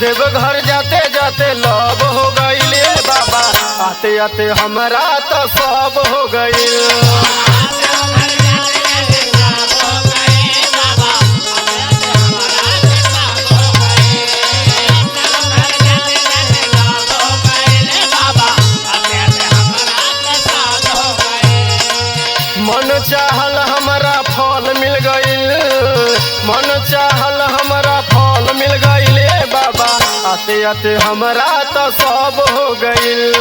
देव घर जाते जाते लब हो गईले बाबा, आते आते हमरा तो सब हो गईल। मन चाहल हमरा फल मिल गईल, मन चाहल हमरा फल मिल गईले बाबा, आते आते हमरा तो सब हो गईल।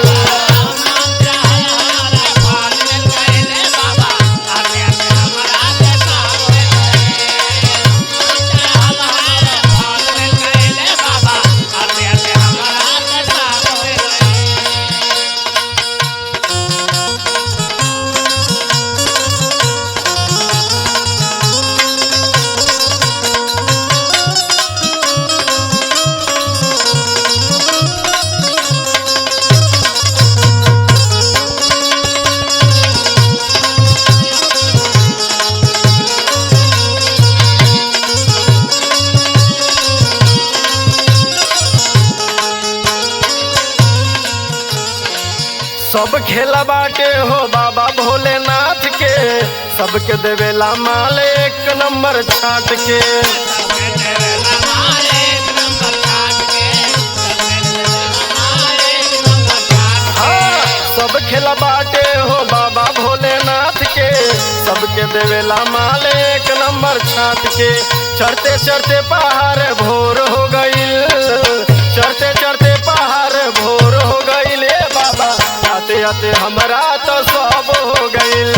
सब खेला बाटे हो बाबा भोलेनाथ के, सबके देवेला माल एक नंबर छाट के। हाँ, सब खेला बाटे हो बाबा भोलेनाथ के, सबके देवेला माल एक नंबर छाट के। चढ़ते चढ़ते पहाड़ भोर हो गईल, चढ़ते चढ़ते पहाड़ भोर हो गईले बाबा, आते आते हमरा तो सब हो गईल।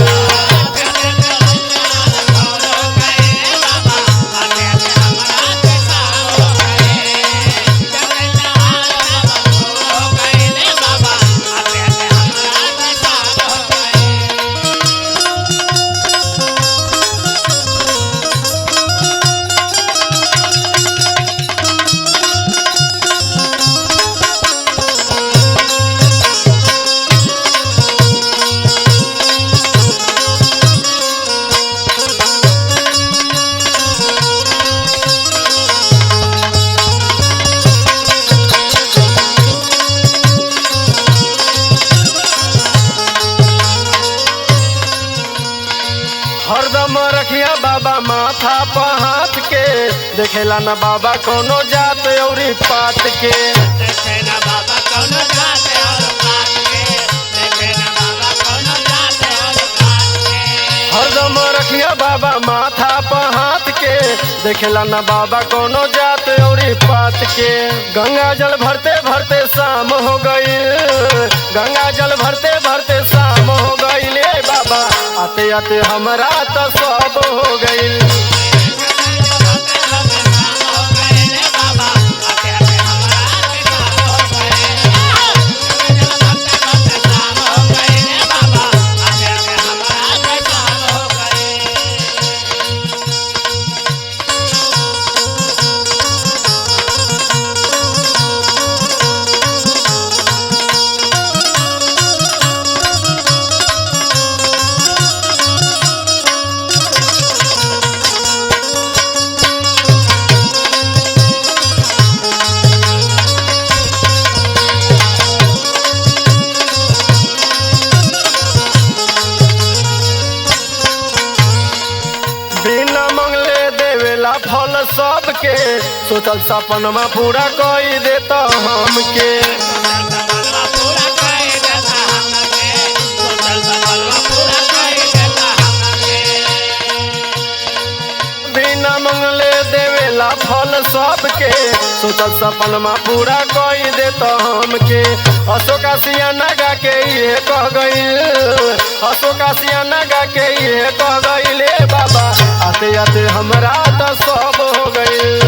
हरदम रखिया बाबा माथा पर हाथ के, देखेला न बाबा कोनो जात औरी पात के। हरदम रखिया बाबा माथा पर हाथ के, देखेला न बाबा कोनो जात औरी पात के। गंगा जल भरते भरते शाम हो गई, गंगा जल भरते भरते शाम हो गईले बाबा, आते आते हमरा तो सब हो गईल। बिना मंगले देवेला फल सबके, सोचल सपनमा पूरा कई देता हमके। बिना मंगले देवेला फल सबके, सोचल सपनमा पूरा कई देता हमके। अशोकासिया नगा के ये कह गईल, अशोकासिया नगा के ये कह गईले बाबा, आते आते हमरा तो सब हो गईल।